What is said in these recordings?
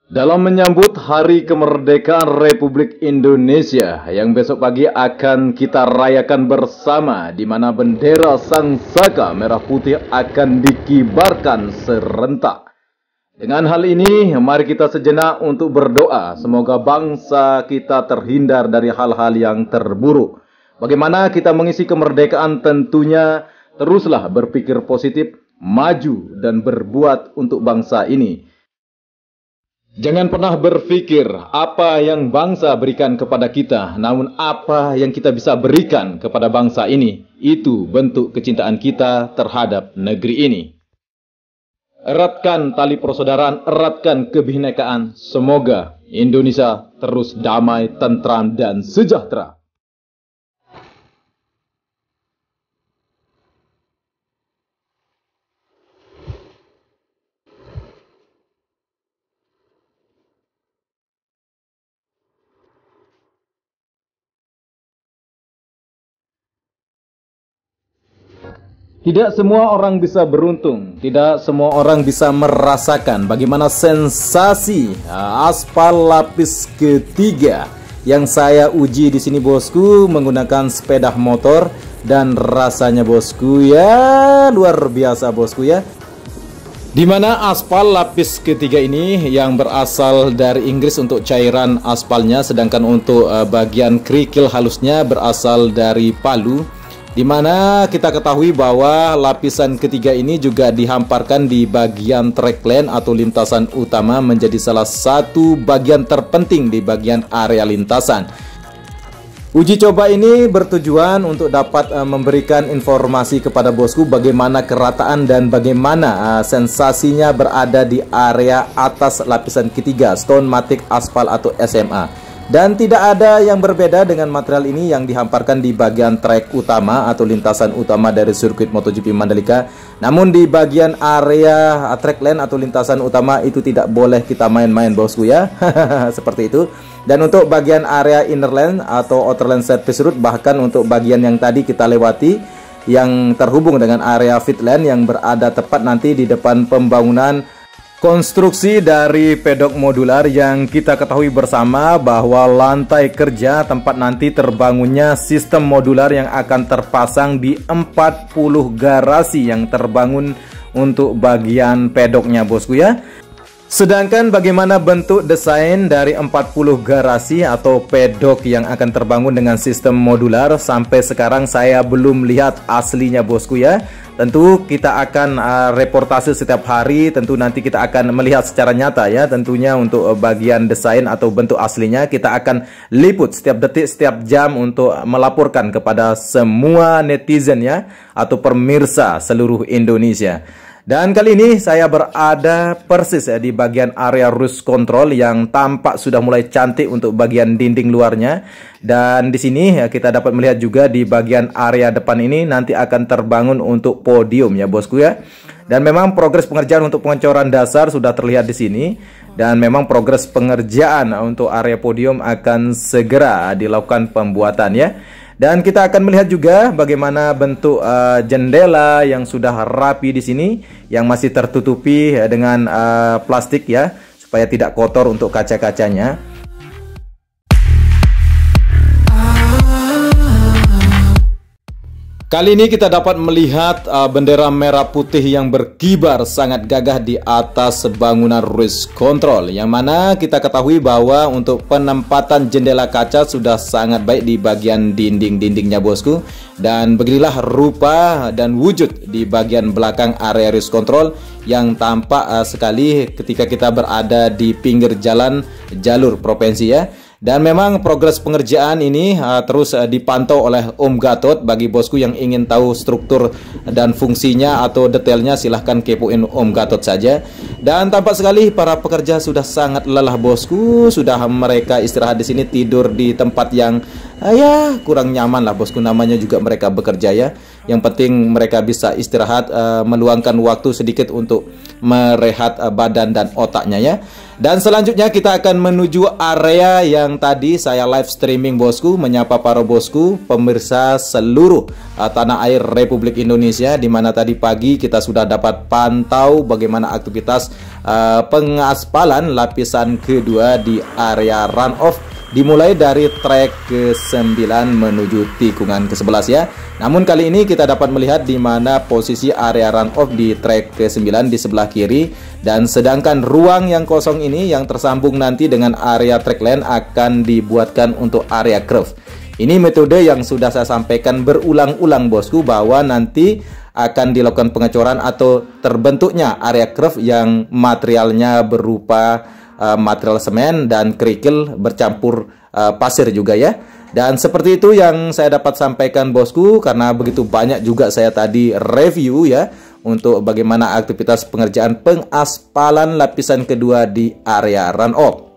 Dalam menyambut Hari Kemerdekaan Republik Indonesia yang besok pagi akan kita rayakan bersama, di mana bendera Sang Saka Merah Putih akan dikibarkan serentak. Dengan hal ini, mari kita sejenak untuk berdoa semoga bangsa kita terhindar dari hal-hal yang terburuk. Bagaimana kita mengisi kemerdekaan? Tentunya teruslah berpikir positif, maju dan berbuat untuk bangsa ini. Jangan pernah berpikir apa yang bangsa berikan kepada kita, namun apa yang kita bisa berikan kepada bangsa ini. Itu bentuk kecintaan kita terhadap negeri ini. Eratkan tali persaudaraan, eratkan kebinekaan. Semoga Indonesia terus damai, tentram, dan sejahtera. Tidak semua orang bisa beruntung, tidak semua orang bisa merasakan bagaimana sensasi aspal lapis ketiga yang saya uji di sini, bosku, menggunakan sepeda motor, dan rasanya, bosku, ya luar biasa, bosku, ya. Dimana aspal lapis ketiga ini yang berasal dari Inggris untuk cairan aspalnya, sedangkan untuk bagian kerikil halusnya berasal dari Palu. Di mana kita ketahui bahwa lapisan ketiga ini juga dihamparkan di bagian track lane atau lintasan utama, menjadi salah satu bagian terpenting di bagian area lintasan. Uji coba ini bertujuan untuk dapat memberikan informasi kepada bosku bagaimana kerataan dan bagaimana sensasinya berada di area atas lapisan ketiga Stone Matic Aspal atau SMA. Dan tidak ada yang berbeda dengan material ini yang dihamparkan di bagian trek utama atau lintasan utama dari sirkuit MotoGP Mandalika. Namun di bagian area track lane atau lintasan utama itu tidak boleh kita main-main, bosku, ya. Seperti itu. Dan untuk bagian area inner lane atau outer lane service route, bahkan untuk bagian yang tadi kita lewati yang terhubung dengan area pit lane yang berada tepat nanti di depan pembangunan konstruksi dari pedok modular, yang kita ketahui bersama bahwa lantai kerja tempat nanti terbangunnya sistem modular yang akan terpasang di 40 garasi yang terbangun untuk bagian pedoknya, bosku, ya. Sedangkan bagaimana bentuk desain dari 40 garasi atau pedok yang akan terbangun dengan sistem modular, sampai sekarang saya belum lihat aslinya, bosku, ya. Tentu kita akan reportase setiap hari, tentu nanti kita akan melihat secara nyata, ya. Tentunya untuk bagian desain atau bentuk aslinya kita akan liput setiap detik, setiap jam untuk melaporkan kepada semua netizen, ya, atau pemirsa seluruh Indonesia. Dan kali ini saya berada persis, ya, di bagian area cruise control yang tampak sudah mulai cantik untuk bagian dinding luarnya. Dan di sini, ya, kita dapat melihat juga di bagian area depan ini nanti akan terbangun untuk podium, ya, bosku, ya. Dan memang progres pengerjaan untuk pengecoran dasar sudah terlihat di sini. Dan memang progres pengerjaan untuk area podium akan segera dilakukan pembuatan, ya. Dan kita akan melihat juga bagaimana bentuk jendela yang sudah rapi di sini, yang masih tertutupi dengan plastik, ya, supaya tidak kotor untuk kaca-kacanya. Kali ini kita dapat melihat bendera merah putih yang berkibar sangat gagah di atas bangunan cruise control, yang mana kita ketahui bahwa untuk penempatan jendela kaca sudah sangat baik di bagian dinding-dindingnya, bosku. Dan beginilah rupa dan wujud di bagian belakang area cruise control yang tampak sekali ketika kita berada di pinggir jalan jalur provinsi, ya. Dan memang progres pengerjaan ini terus dipantau oleh Om Gatot. Bagi bosku yang ingin tahu struktur dan fungsinya atau detailnya, silahkan kepoin Om Gatot saja. Dan tampak sekali para pekerja sudah sangat lelah, bosku. Sudah mereka istirahat di sini, tidur di tempat yang ya kurang nyaman lah bosku, namanya juga mereka bekerja ya. Yang penting mereka bisa istirahat, meluangkan waktu sedikit untuk merehat badan dan otaknya ya. Dan selanjutnya kita akan menuju area yang tadi saya live streaming bosku, menyapa para bosku pemirsa seluruh tanah air Republik Indonesia, di mana tadi pagi kita sudah dapat pantau bagaimana aktivitas pengaspalan lapisan kedua di area runoff, dimulai dari trek ke-9 menuju tikungan ke-11 ya. Namun kali ini kita dapat melihat di mana posisi area runoff di trek ke-9 di sebelah kiri, dan sedangkan ruang yang kosong ini yang tersambung nanti dengan area track lane akan dibuatkan untuk area curve. Ini metode yang sudah saya sampaikan berulang-ulang bosku, bahwa nanti akan dilakukan pengecoran atau terbentuknya area curve yang materialnya berupa material semen dan kerikil bercampur pasir juga ya. Dan seperti itu yang saya dapat sampaikan bosku, karena begitu banyak juga saya tadi review ya untuk bagaimana aktivitas pengerjaan pengaspalan lapisan kedua di area runoff.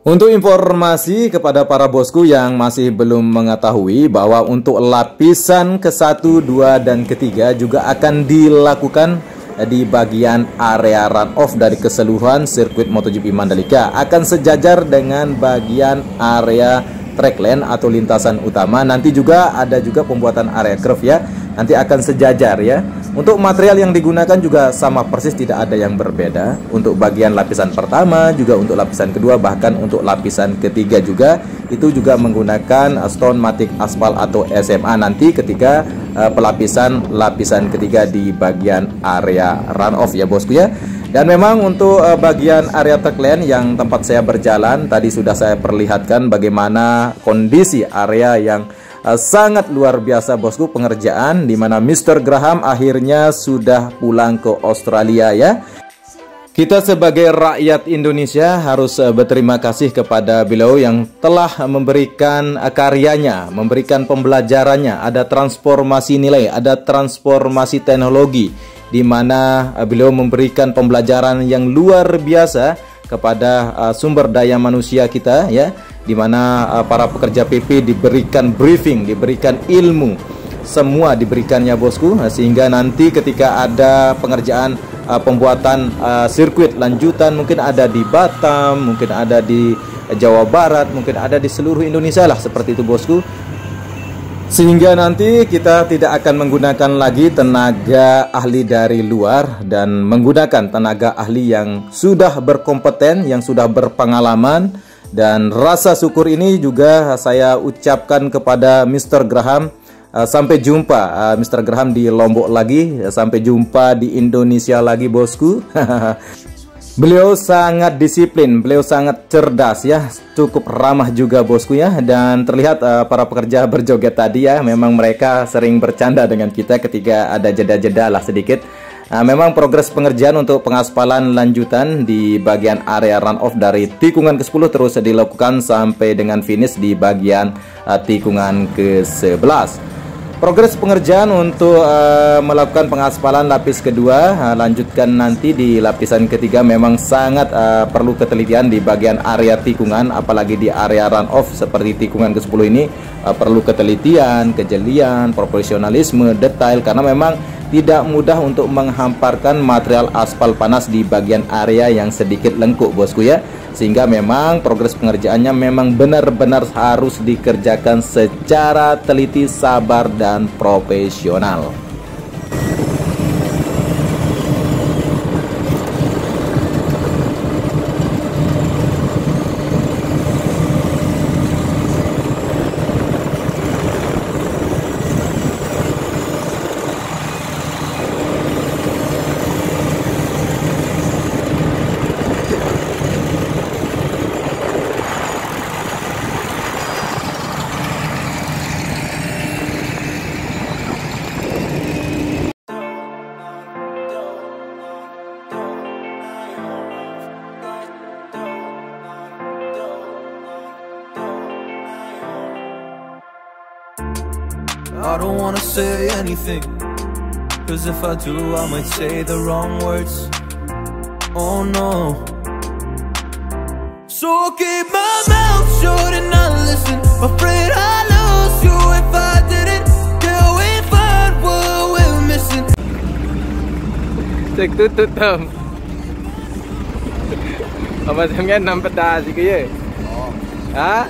Untuk informasi kepada para bosku yang masih belum mengetahui, bahwa untuk lapisan ke-1, 2, dan ketiga juga akan dilakukan di bagian area runoff dari keseluruhan sirkuit MotoGP Mandalika, akan sejajar dengan bagian area track lane atau lintasan utama. Nanti juga ada juga pembuatan area curve ya, nanti akan sejajar ya. Untuk material yang digunakan juga sama persis, tidak ada yang berbeda. Untuk bagian lapisan pertama, juga untuk lapisan kedua, bahkan untuk lapisan ketiga juga, itu juga menggunakan Stone Matic Aspal atau SMA nanti ketika pelapisan lapisan ketiga di bagian area runoff ya bosku ya. Dan memang untuk bagian area track lane yang tempat saya berjalan tadi sudah saya perlihatkan bagaimana kondisi area yang sangat luar biasa bosku pengerjaan, di mana Mr. Graham akhirnya sudah pulang ke Australia ya. Kita sebagai rakyat Indonesia harus berterima kasih kepada beliau yang telah memberikan karyanya, memberikan pembelajarannya, ada transformasi nilai, ada transformasi teknologi, di mana beliau memberikan pembelajaran yang luar biasa kepada sumber daya manusia kita ya, di mana para pekerja PP diberikan briefing, diberikan ilmu, semua diberikannya bosku, sehingga nanti ketika ada pengerjaan pembuatan sirkuit lanjutan, mungkin ada di Batam, mungkin ada di Jawa Barat, mungkin ada di seluruh Indonesia lah, seperti itu bosku. Sehingga nanti kita tidak akan menggunakan lagi tenaga ahli dari luar, dan menggunakan tenaga ahli yang sudah berkompeten, yang sudah berpengalaman. Dan rasa syukur ini juga saya ucapkan kepada Mr. Graham. Sampai jumpa Mr. Graham di Lombok lagi, sampai jumpa di Indonesia lagi bosku. Beliau sangat disiplin, beliau sangat cerdas ya, cukup ramah juga bosku ya. Dan terlihat para pekerja berjoget tadi ya, memang mereka sering bercanda dengan kita ketika ada jeda-jeda lah sedikit. Memang progres pengerjaan untuk pengaspalan lanjutan di bagian area runoff dari tikungan ke-10 terus dilakukan sampai dengan finish di bagian tikungan ke-11. Progres pengerjaan untuk melakukan pengaspalan lapis kedua, lanjutkan nanti di lapisan ketiga, memang sangat perlu ketelitian di bagian area tikungan, apalagi di area runoff seperti tikungan ke-10 ini perlu ketelitian, kejelian, profesionalisme, detail, karena memang tidak mudah untuk menghamparkan material aspal panas di bagian area yang sedikit lengkuk bosku ya. Sehingga memang progres pengerjaannya memang benar-benar harus dikerjakan secara teliti, sabar, dan profesional. I don't wanna say anything, cause if I do I might say the wrong words. Oh no. So I'll keep my mouth shut and not listen. Afraid I'd lose you if I didn't. Till we find what we're missing. Cek tutut Tom. Apa sampean nampak dah sih ke? Oh. Ha?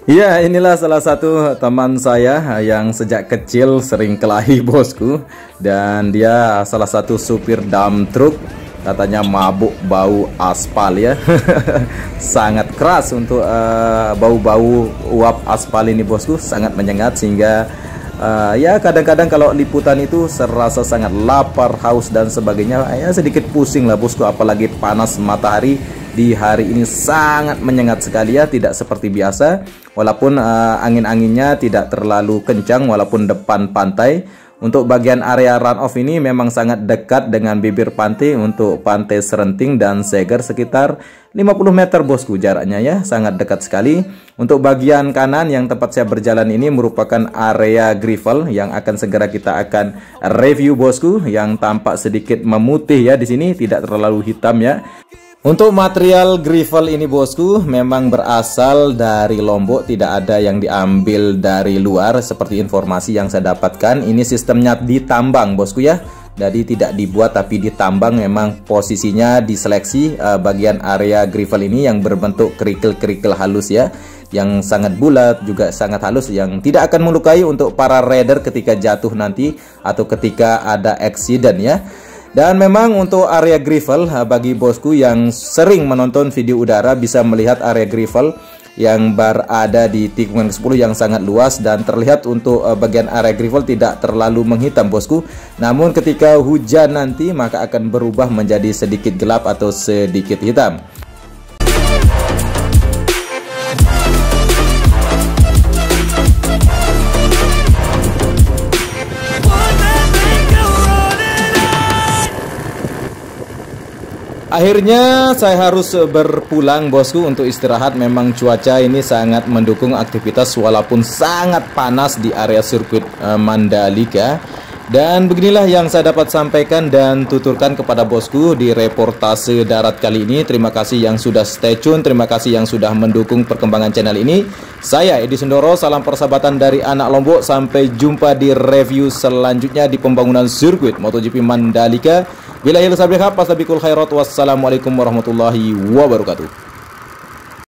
Ya, inilah salah satu teman saya yang sejak kecil sering kelahi bosku. Dan dia salah satu supir dump truck. Katanya mabuk bau aspal ya. Sangat keras untuk bau-bau uap aspal ini bosku. Sangat menyengat sehingga ya kadang-kadang kalau liputan itu serasa sangat lapar, haus dan sebagainya. Ya sedikit pusing lah bosku. Apalagi panas matahari di hari ini sangat menyengat sekali ya, tidak seperti biasa. Walaupun angin-anginnya tidak terlalu kencang walaupun depan pantai. Untuk bagian area runoff ini memang sangat dekat dengan bibir pantai untuk Pantai Serenting dan Seger, sekitar 50 meter bosku jaraknya ya, sangat dekat sekali. Untuk bagian kanan yang tempat saya berjalan ini merupakan area gravel yang akan segera kita akan review bosku, yang tampak sedikit memutih ya di sini, tidak terlalu hitam ya. Untuk material gravel ini bosku memang berasal dari Lombok, tidak ada yang diambil dari luar seperti informasi yang saya dapatkan. Ini sistemnya ditambang bosku ya, jadi tidak dibuat tapi ditambang. Memang posisinya diseleksi bagian area gravel ini yang berbentuk kerikil-kerikil halus ya, yang sangat bulat juga sangat halus, yang tidak akan melukai untuk para rider ketika jatuh nanti atau ketika ada accident ya. Dan memang untuk area gravel, bagi bosku yang sering menonton video udara bisa melihat area gravel yang berada di tikungan ke-10 yang sangat luas, dan terlihat untuk bagian area gravel tidak terlalu menghitam bosku. Namun ketika hujan nanti maka akan berubah menjadi sedikit gelap atau sedikit hitam. Akhirnya saya harus berpulang bosku untuk istirahat. Memang cuaca ini sangat mendukung aktivitas walaupun sangat panas di area sirkuit Mandalika. Dan beginilah yang saya dapat sampaikan dan tuturkan kepada bosku di reportase darat kali ini. Terima kasih yang sudah stay tune, terima kasih yang sudah mendukung perkembangan channel ini. Saya Edi Sundoro, salam persahabatan dari anak Lombok. Sampai jumpa di review selanjutnya di pembangunan sirkuit MotoGP Mandalika. Wassalamualaikum warahmatullahi wabarakatuh.